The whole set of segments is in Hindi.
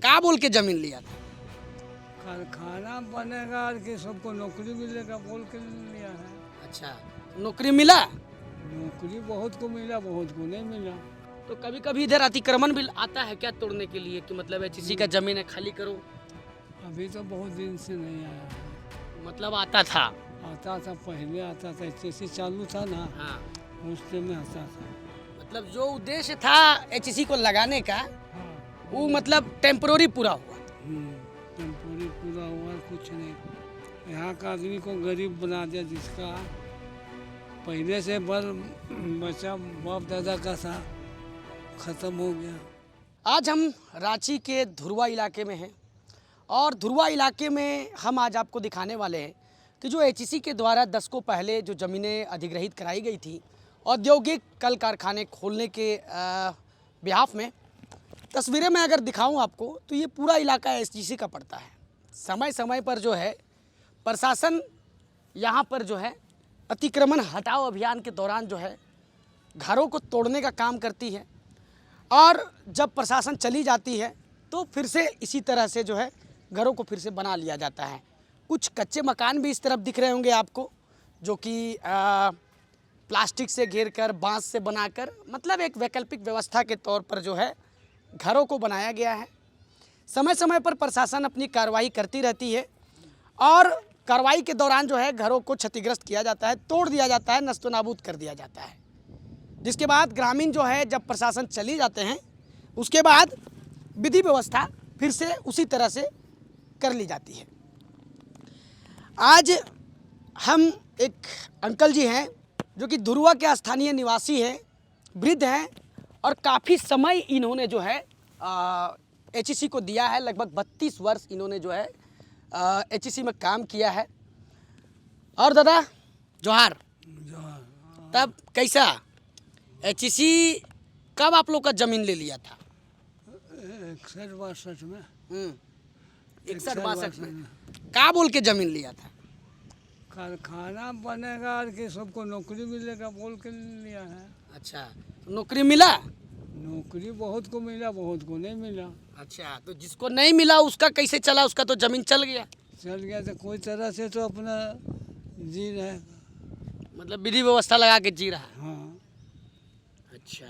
क्या बोल के जमीन लिया था? कारखाना बनेगा और कि सबको नौकरी मिलेगा बोल के लिया है। अच्छा, नौकरी मिला? नौकरी बहुत को मिला, बहुत को नहीं मिला। तो कभी कभी इधर अतिक्रमण भी आता है क्या तोड़ने के लिए कि मतलब एचईसी का जमीन है खाली करो? अभी तो बहुत दिन से नहीं आया है। मतलब आता था? आता था, पहले आता था, जैसे चालू था ना हाँ, उस टाइम में आता था। मतलब जो उद्देश्य था एचईसी को लगाने का हाँ, वो मतलब टेम्पररी पूरा हुआ। टेम्पोरी पूरा हुआ, कुछ नहीं। यहाँ का आदमी को गरीब बना दिया, जिसका पहले से बल बचा बाप दादा का था, खत्म हो गया। आज हम रांची के धुरवा इलाके में हैं और धुरवा इलाके में हम आज आपको दिखाने वाले हैं कि जो एचईसी के द्वारा दशकों पहले जो ज़मीनें अधिग्रहित कराई गई थी औद्योगिक कल कारखाने खोलने के बिहाफ में, तस्वीरें मैं अगर दिखाऊं आपको तो ये पूरा इलाका एचईसी का पड़ता है। समय समय पर जो है प्रशासन यहाँ पर जो है अतिक्रमण हटाओ अभियान के दौरान जो है घरों को तोड़ने का काम करती है और जब प्रशासन चली जाती है तो फिर से इसी तरह से जो है घरों को फिर से बना लिया जाता है। कुछ कच्चे मकान भी इस तरफ दिख रहे होंगे आपको, जो कि प्लास्टिक से घेर कर बांस से बनाकर मतलब एक वैकल्पिक व्यवस्था के तौर पर जो है घरों को बनाया गया है। समय समय पर प्रशासन अपनी कार्रवाई करती रहती है और कार्रवाई के दौरान जो है घरों को क्षतिग्रस्त किया जाता है, तोड़ दिया जाता है, नष्ट नाबूद कर दिया जाता है। जिसके बाद ग्रामीण जो है जब प्रशासन चली जाते हैं उसके बाद विधि व्यवस्था फिर से उसी तरह से कर ली जाती है। आज हम एक अंकल जी हैं जो कि धुरवा के स्थानीय निवासी हैं, वृद्ध हैं और काफ़ी समय इन्होंने जो है एचईसी को दिया है। लगभग 32 वर्ष इन्होंने जो है एचईसी में काम किया है। और दादा जोहार। तब कैसा एचईसी कब आप लोग का जमीन ले लिया था? 61-62 में। 61-62 में क्या बोल के जमीन लिया था? कारखाना बनेगा और कि सबको नौकरी मिलेगा बोल के लिया है। अच्छा, नौकरी मिला? नौकरी बहुत को मिला, बहुत को नहीं मिला। अच्छा, तो जिसको नहीं मिला उसका कैसे चला? उसका तो जमीन चल गया। चल गया तो कोई तरह से तो अपना जी रहे। मतलब विधि व्यवस्था लगा के जी रहा है। हाँ। अच्छा,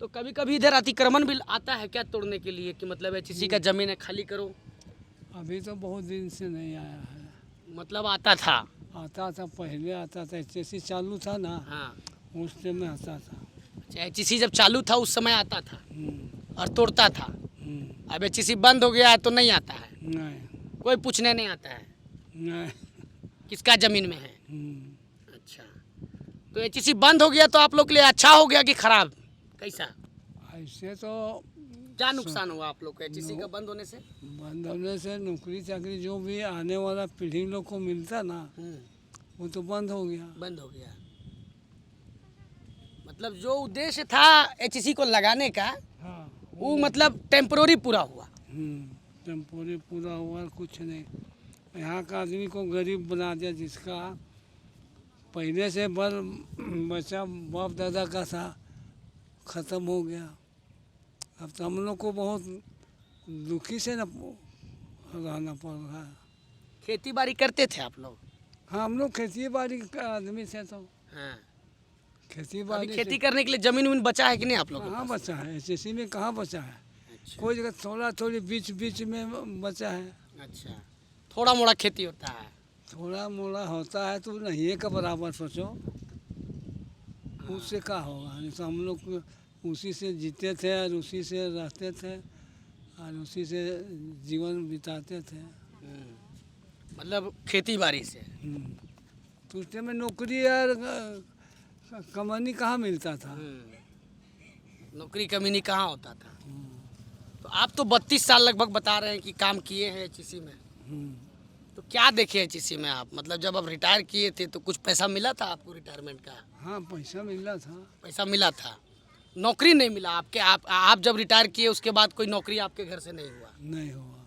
तो कभी कभी इधर अतिक्रमण भी आता है क्या तोड़ने के लिए कि मतलब एचईसी का जमीन है खाली करो? अभी तो बहुत दिन से नहीं आया है। मतलब आता था? आता था, पहले आता था, जैसे चालू था ना हाँ। उस टाइम में आता था। अच्छा, एचईसी जब चालू था उस समय आता था और तोड़ता था। हम्म। अब एचईसी बंद हो गया है तो नहीं आता है, नहीं कोई पूछने नहीं आता है नहीं। किसका जमीन में है। अच्छा, तो एचईसी बंद हो गया तो आप लोग के लिए अच्छा हो गया कि खराब? कैसा? ऐसे तो क्या नुकसान हुआ आप लोग को एचईसी का बंद होने से? बंद होने से नौकरी चाकरी जो भी आने वाला पीढ़ी लोग को मिलता ना वो तो बंद हो गया। बंद हो गया। मतलब जो उद्देश्य था एचईसी को लगाने का हाँ, वो मतलब टेम्पररी पूरा हुआ। टेम्पोरी पूरा हुआ, कुछ नहीं। यहाँ का आदमी को गरीब बना दिया, जिसका पहले से बल बचा बाप दादा का था, खत्म हो गया। अब तो हम लोग को बहुत दुखी से न रहना पड़ रहा है। खेती बाड़ी करते थे आप लोग? हाँ, हम लोग खेती बाड़ी का आदमी से तो हाँ। खेती अभी बाड़ी खेती करने के लिए जमीन उमीन बचा है कि नहीं आप लोग? कहाँ बचा है, एचईसी में कहाँ बचा है। अच्छा। कोई जगह थोड़ा थोड़ी बीच बीच में बचा है। अच्छा, थोड़ा मोड़ा खेती होता है। थोड़ा मोड़ा होता है तो नहीं का बराबर सोचो, उससे क्या होगा। नहीं तो हम लोग उसी से जीते थे और उसी से रहते थे और उसी से जीवन बिताते थे। मतलब खेती बाड़ी से। तो उस टाइम में नौकरी और कमानी कहाँ मिलता था। नौकरी कमीनी कहाँ होता था। तो आप तो 32 साल लगभग बता रहे हैं कि काम किए हैं एचईसी में। तो क्या देखे एचईसी में आप? मतलब जब आप रिटायर किए थे तो कुछ पैसा मिला था आपको रिटायरमेंट का? हाँ, पैसा मिला था। पैसा मिला था, नौकरी नहीं मिला आपके? आप जब रिटायर किए उसके बाद कोई नौकरी आपके घर से नहीं हुआ? नहीं हुआ।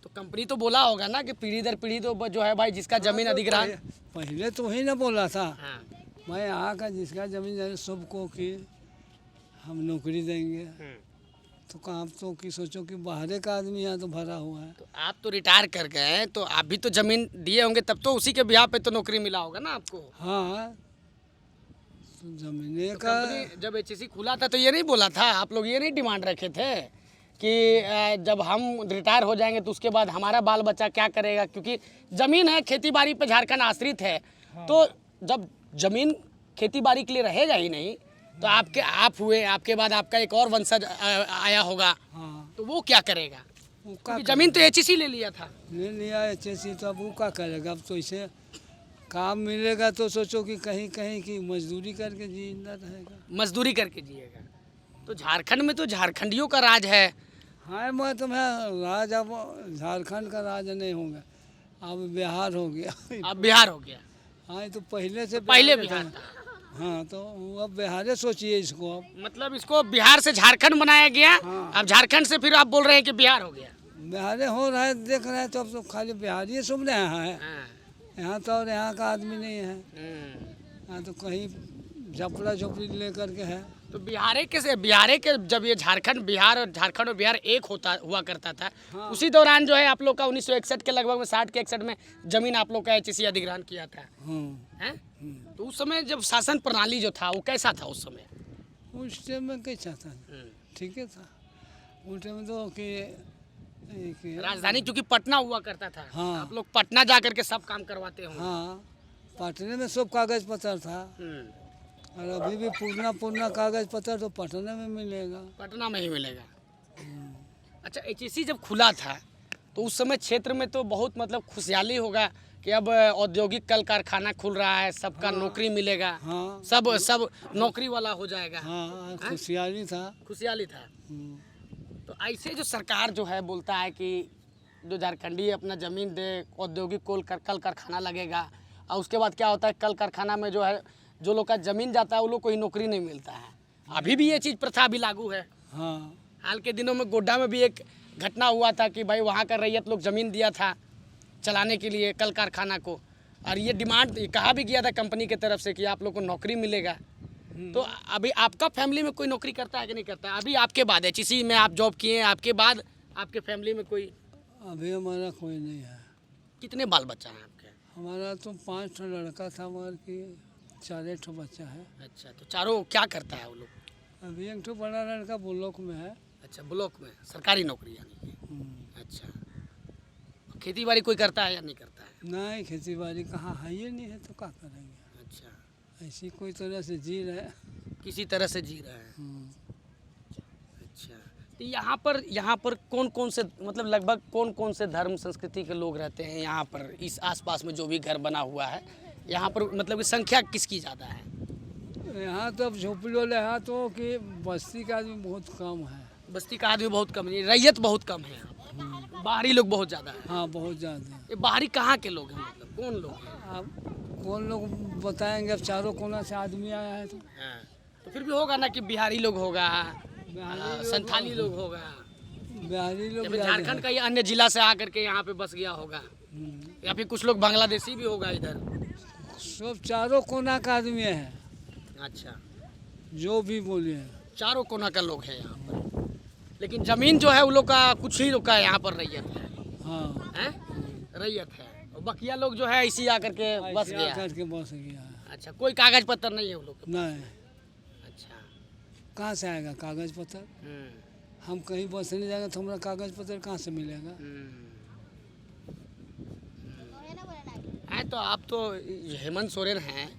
तो कंपनी तो बोला होगा ना कि पीढ़ी दर पीढ़ी तो जो है भाई जिसका जमीन अधिग्रहण। पहले तो वही ना बोला था। हाँ। मैं यहाँ का जिसका जमीन सबको कि हम नौकरी देंगे। तो काम तो कि सोचो कि बाहर का आदमी यहाँ तो भरा हुआ है। तो आप तो रिटायर कर गए हैं, तो आप भी तो जमीन दिए होंगे, तब तो उसी के ब्याह पे तो नौकरी मिला होगा ना आपको। हाँ, तो जमीने तो का कंपनी जब एचईसी खुला था तो ये नहीं बोला था, आप लोग ये नहीं डिमांड रखे थे कि जब हम रिटायर हो जाएंगे तो उसके बाद हमारा बाल बच्चा क्या करेगा, क्योंकि ज़मीन है, खेती बाड़ी पे झारखंड आश्रित है। तो जब ज़मीन खेती बाड़ी के लिए रहेगा ही नहीं तो आप हुए, आपके बाद आपका एक और वंशज आया होगा, हाँ, तो वो क्या करेगा, वो का क्योंकि ज़मीन तो एचईसी ले लिया था। ले लिया एचएससी, तो अब वो क्या करेगा। अब तो इसे काम मिलेगा तो सोचो कि कहीं कहीं की मजदूरी करके जिंदा रहेगा। मजदूरी करके जिएगा। तो झारखंड में तो झारखंडियों का राज है। हाँ, मैं तुम्हें राज अब झारखंड का राज नहीं होगा, अब बिहार हो गया। अब बिहार हो गया, हाँ, ये तो पहले से पहले बिहार बिहार था। था। हाँ, तो अब बिहार सोचिए इसको अब। मतलब इसको बिहार से झारखंड बनाया गया, हाँ। अब झारखंड से फिर आप बोल रहे हैं कि बिहार हो गया। बिहार हो रहा है, देख रहे हैं तो अब तो खाली बिहार ही सुन रहे हैं। हाँ। यहाँ तो और यहाँ का आदमी नहीं है, हम्म। यहाँ तो कहीं झपड़ा झोपड़ी लेकर के है। तो बिहारे के जब ये झारखंड और बिहार एक हुआ करता था, हाँ। उसी दौरान जो है आप लोग का 1961 के लगभग में 60 के 61 में जमीन आप लोग का एचईसी अधिग्रहण किया था, हैं? तो उस समय जब शासन प्रणाली जो था वो कैसा था उस समय? उस टाइम में कैसा था, ठीक है था। उस टाइम तो कि राजधानी चूंकि पटना हुआ करता था, हाँ। आप लोग पटना जा करके सब काम करवाते होंगे। हाँ, पटने में सब कागज पत्र था, और अभी भी पुराना कागज पत्र तो पटना में मिलेगा। पटना में ही मिलेगा। अच्छा, एचईसी जब खुला था तो उस समय क्षेत्र में तो बहुत मतलब खुशहाली होगा कि अब औद्योगिक कल कारखाना खुल रहा है, सबका नौकरी मिलेगा, हाँ, सब नौकरी वाला हो जाएगा। हाँ, खुशहाली था। खुशहाली था। हम्म, तो ऐसे जो सरकार जो है बोलता है कि जो झारखंडी अपना ज़मीन दे, औद्योगिक कल कारखाना लगेगा, और उसके बाद क्या होता है, कल कारखाना में जो है जो लोग का ज़मीन जाता है वो लोग को ही नौकरी नहीं मिलता है। अभी भी ये चीज़ प्रथा अभी लागू है। हाँ, हाल के दिनों में गोड्डा में भी एक घटना हुआ था कि भाई वहाँ का रैयत लोग ज़मीन दिया था चलाने के लिए कल कारखाना को, और ये डिमांड कहा भी गया था कंपनी की तरफ से कि आप लोग को नौकरी मिलेगा। तो अभी आपका फैमिली में कोई नौकरी करता है कि नहीं करता है? अभी आपके बाद एचईसी में आप जॉब किए हैं, आपके बाद आपके फैमिली में कोई अभी हमारा कोई नहीं है। कितने बाल बच्चा हैं आपके? हमारा तो 5 लड़का था, मगर कि 4 बच्चा है। अच्छा, तो चारों क्या करता है वो लोग? अभी एक बड़ा लड़का ब्लॉक में है। अच्छा, ब्लॉक में सरकारी नौकरी यानी कि। हम्म, अच्छा, खेती बाड़ी कोई करता है या नहीं करता है? नहीं, खेती बाड़ी कहाँ है, ये नहीं है तो क्या करेंगे। अच्छा, ऐसी कोई तरह से जी रहे। किसी तरह से जी रहा है। हम्म, अच्छा, तो यहाँ पर कौन कौन से मतलब लगभग कौन कौन से धर्म संस्कृति के लोग रहते हैं यहाँ पर? इस आसपास में जो भी घर बना हुआ है यहाँ पर मतलब कि संख्या किसकी ज़्यादा है? यहाँ तो अब झोपड़ी वाले यहाँ तो कि बस्ती का आदमी बहुत कम है। बस्ती का आदमी बहुत कम है, रैयत बहुत कम है यहाँ पर। बाहरी लोग बहुत ज़्यादा है। हाँ, बहुत ज़्यादा। ये बाहरी कहाँ के लोग हैं, मतलब कौन लोग हैं? अब कौन लोग बताएंगे, अब चारों कोना से आदमी आया है तो। हाँ, तो फिर भी होगा ना कि बिहारी लोग होगा, बिहारी संथाली लोग होगा, बिहारी लोग या फिर ज़्यादा झारखंड हैं। का या अन्य जिला से आकर के यहाँ पे बस गया होगा, या फिर कुछ लोग बांग्लादेशी भी होगा इधर। सब चारों कोना का आदमी है, अच्छा, जो भी बोले हैं। चारों कोना का लोग है यहाँ पर, लेकिन जमीन जो है वो लोग का कुछ ही लोग का यहाँ पर रैयत है। हाँ, हैं? रैयत है, और बकिया लोग जो है इसी आकर के बस ऐसे गया। आकर के बस गया है। अच्छा, कोई कागज पत्र नहीं है वो लोग के? नहीं, अच्छा। कहाँ से आएगा कागज पत्र। हम कहीं बसने जाएंगे तो हमारा कागज पत्र कहाँ से मिलेगा। है तो आप तो हेमंत सोरेन हैं,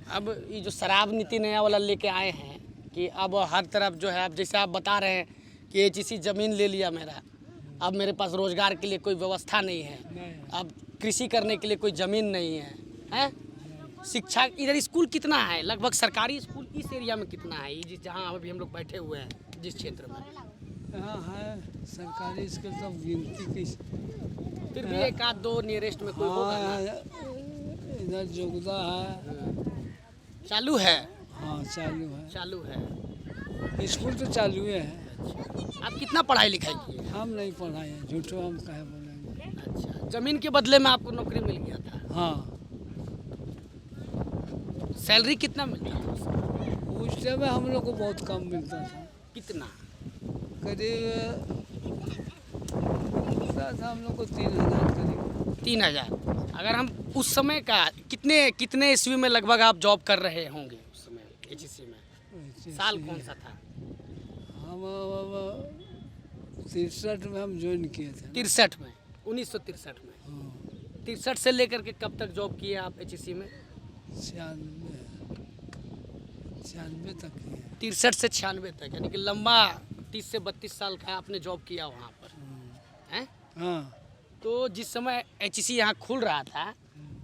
अब ये जो शराब नीति नया वाला लेके आए हैं कि अब हर तरफ जो है, अब जैसे आप बता रहे हैं कि एचईसी ज़मीन ले लिया मेरा, अब मेरे पास रोज़गार के लिए कोई व्यवस्था नहीं है, अब कृषि करने के लिए कोई ज़मीन नहीं है, हैं? शिक्षा इधर स्कूल कितना है, लगभग सरकारी स्कूल इस एरिया में कितना है, ये जहाँ अभी हम लोग बैठे हुए हैं जिस क्षेत्र में? यहाँ है सरकारी स्कूल तो गिनती की। फिर भी एक आध दो नियरेस्ट में कोई होगा ना? हाँ, इधर जोगदा है। चालू है? हाँ, चालू है। चालू है। स्कूल तो चालू है। आप कितना पढ़ाई लिखाई किए? हम नहीं पढ़ाए हैं, झूठो हम कहे बोलेंगे। अच्छा, ज़मीन के बदले में आपको नौकरी मिल गया था? हाँ, सैलरी कितना मिलता था? उस टाइम में हम लोग को बहुत कम मिलता था। कितना? करीब था हम लोग को 3,000 करीब। 3,000। अगर हम उस समय का कितने ईस्वी में लगभग आप जॉब कर रहे होंगे उस समय एचईसी में? साल कौन सा था? हम 63 में हम ज्वाइन किए थे। 63 में, 1963 में। हाँ, 63 से लेकर के कब तक जॉब किए आप एचईसी में? 96 तक किए। 63 से 96 तक, यानी कि लंबा 30 से 32 साल का आपने जॉब किया वहाँ पर, हैं? हाँ, तो जिस समय एचईसी यहाँ खुल रहा था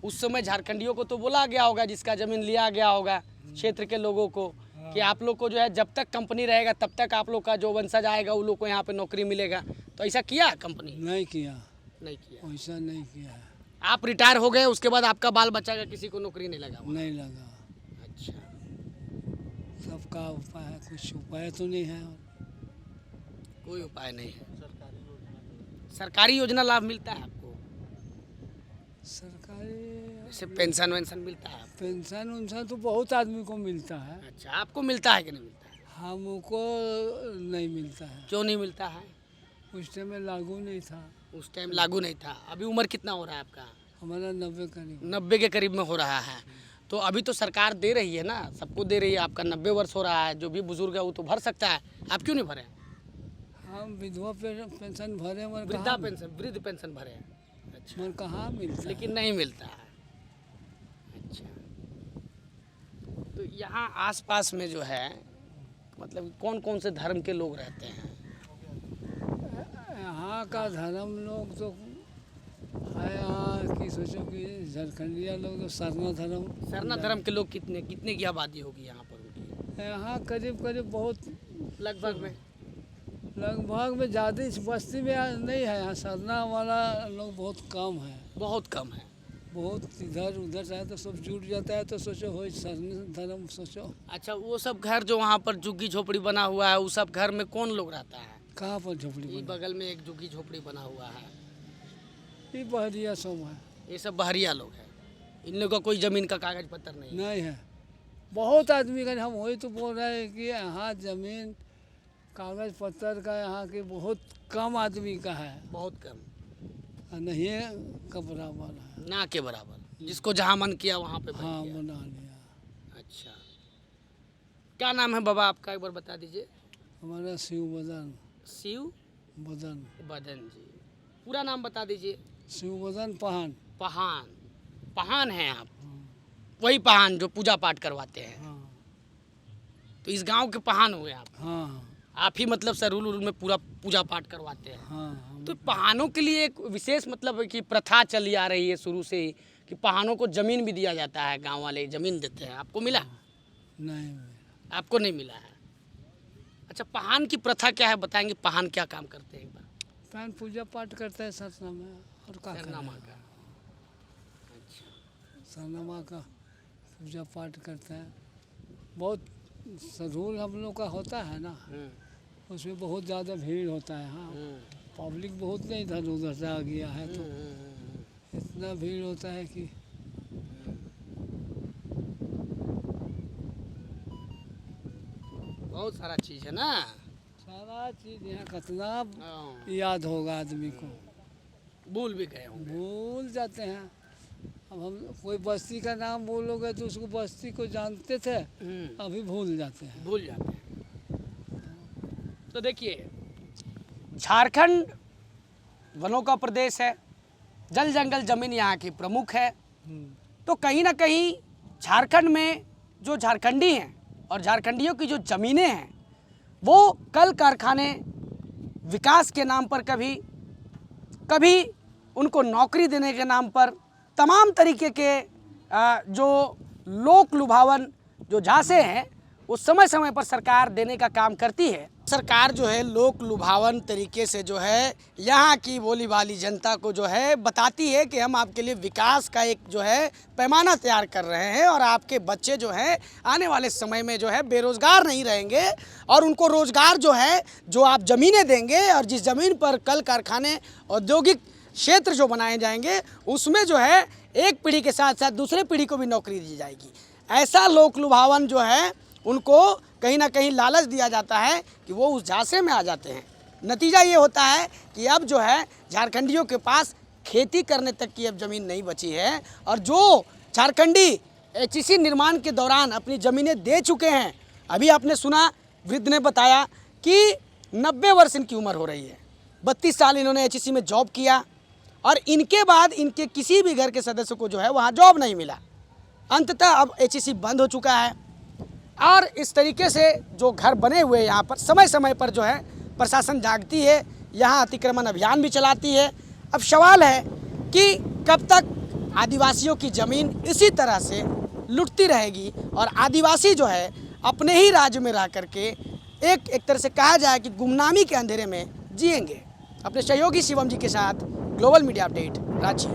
उस समय झारखंडियों को तो बोला गया होगा, जिसका ज़मीन लिया गया होगा क्षेत्र के लोगों को, कि आप लोग को जो है जब तक कंपनी रहेगा तब तक आप लोग का जो वंशज आएगा वो लोग को यहाँ पे नौकरी मिलेगा। तो ऐसा किया कंपनी? नहीं किया, नहीं किया। वैसा नहीं किया है। आप रिटायर हो गए, उसके बाद आपका बाल बच्चा का किसी को नौकरी नहीं लगा? नहीं लगा। अच्छा, सबका उपाय है, कुछ उपाय तो नहीं है। कोई उपाय नहीं है। सरकारी योजना लाभ मिलता है आपको? सरकारी जैसे पेंशन वेंशन मिलता है? पेंशन उनसन तो बहुत आदमी को मिलता है, अच्छा, आपको मिलता है कि नहीं मिलता है? हमको नहीं मिलता है। क्यों नहीं मिलता है? उस टाइम में लागू नहीं था। उस टाइम लागू नहीं था। अभी उम्र कितना हो रहा है आपका? हमारा 90 करीब। 90 के करीब में हो रहा है। तो अभी तो सरकार दे रही है ना, सबको दे रही है। आपका 90 वर्ष हो रहा है, जो भी बुजुर्ग है वो तो भर सकता है, आप क्यों नहीं भरे? हम विधवा पेंशन भरे, वृद्धा पेंशन, वृद्ध पेंशन भरे? अच्छा, मगर कहाँ मिलता है? लेकिन नहीं मिलता है। अच्छा, तो यहाँ आसपास में जो है मतलब कौन कौन से धर्म के लोग रहते हैं? यहाँ का धर्म लोग तो है, यहाँ की सोचो कि झारखंडिया लोग तो सरना धर्म के लोग कितने की आबादी होगी यहाँ पर उनकी? यहाँ करीब करीब बहुत लगभग में ज़्यादा इस बस्ती में नहीं है। यहाँ सरना वाला लोग बहुत कम है। बहुत कम है। बहुत इधर उधर से तो सब जुट जाता है, तो सोचो हो सरना धर्म सोचो। अच्छा, वो सब घर जो वहाँ पर झुग्गी झोपड़ी बना हुआ है, उस सब घर में कौन लोग रहता है? कहाँ पर झोपड़ी ये बना? बगल में एक झुग्गी झोपड़ी बना हुआ है, ये बहरिया सब है। ये सब बहरिया लोग हैं। इन लोगों का कोई ज़मीन का कागज पत्र नहीं है? नहीं है। बहुत आदमी का, हम वही तो बोल रहे हैं कि यहाँ ज़मीन कागज पत्तर का यहाँ के बहुत कम आदमी का है। बहुत कम, और नहीं है का बराबर है। ना के बराबर, जिसको जहाँ मन किया वहाँ पे बन हाँ, गया। बना लिया। अच्छा, क्या नाम है बाबा आपका, एक बार बता दीजिए। हमारा शिव बदन बदन जी। पूरा नाम बता दीजिए। शिव बदन पहान। पहान हैं आप? वही पहान जो पूजा पाठ करवाते हैं? हाँ, तो इस गांव के पहान हुए आप? हाँ, आप ही मतलब सरूल उरूल में पूरा पूजा पाठ करवाते हैं? हाँ। तो पहानों के लिए एक विशेष मतलब कि प्रथा चली आ रही है शुरू से ही, कि पहानों को ज़मीन भी दिया जाता है, गांव वाले ज़मीन देते हैं। आपको मिला? नहीं, आपको नहीं मिला है। अच्छा, पहान की प्रथा क्या है, बताएंगे? पहान क्या काम करते हैं एक बार? पहान पूजा पाठ करता है सरना में, और का सरनामा का? अच्छा, सरनामा का पूजा पाठ करते हैं। बहुत सरूल हम लोग का होता है ना, उसमें बहुत ज़्यादा भीड़ होता है। हाँ, पब्लिक बहुत नहीं इधर उधर से आ गया है, तो इतना भीड़ होता है कि बहुत सारा चीज़ है ना, सारा चीज़ यहाँ कितना हाँ, याद होगा आदमी को। भूल भी गए होंगे। भूल जाते हैं। अब हम कोई बस्ती का नाम बोलोगे तो उसको बस्ती को जानते थे, अभी भूल जाते हैं। भूल जाते हैं। तो देखिए, झारखंड वनों का प्रदेश है, जल जंगल जमीन यहाँ की प्रमुख है। तो कहीं ना कहीं झारखंड में जो झारखंडी हैं और झारखंडियों की जो ज़मीनें हैं, वो कल कारखाने विकास के नाम पर कभी उनको नौकरी देने के नाम पर तमाम तरीके के जो लोक लुभावन जो झांसे हैं, वो समय समय पर सरकार देने का काम करती है। सरकार जो है लोक लुभावन तरीके से जो है यहाँ की भोली भाली जनता को जो है बताती है कि हम आपके लिए विकास का एक जो है पैमाना तैयार कर रहे हैं, और आपके बच्चे जो हैं आने वाले समय में जो है बेरोज़गार नहीं रहेंगे, और उनको रोज़गार जो है, जो आप ज़मीनें देंगे और जिस ज़मीन पर कल कारखाने औद्योगिक क्षेत्र जो बनाए जाएंगे, उसमें जो है एक पीढ़ी के साथ साथ दूसरे पीढ़ी को भी नौकरी दी जाएगी। ऐसा लोक लुभावन जो है उनको कहीं ना कहीं लालच दिया जाता है कि वो उस झांसे में आ जाते हैं। नतीजा ये होता है कि अब जो है झारखंडियों के पास खेती करने तक की अब ज़मीन नहीं बची है, और जो झारखंडी एचईसी निर्माण के दौरान अपनी ज़मीनें दे चुके हैं, अभी आपने सुना वृद्ध ने बताया कि 90 वर्ष इनकी उम्र हो रही है, 32 साल इन्होंने एचईसी में जॉब किया, और इनके बाद इनके किसी भी घर के सदस्य को जो है वहाँ जॉब नहीं मिला। अंततः अब एचईसी बंद हो चुका है, और इस तरीके से जो घर बने हुए यहाँ पर समय समय पर जो है प्रशासन जागती है, यहाँ अतिक्रमण अभियान भी चलाती है। अब सवाल है कि कब तक आदिवासियों की ज़मीन इसी तरह से लुटती रहेगी और आदिवासी जो है अपने ही राज्य में रह करके एक तरह से कहा जाए कि गुमनामी के अंधेरे में जिएंगे। अपने सहयोगी शिवम जी के साथ ग्लोबल मीडिया अपडेट, रांची।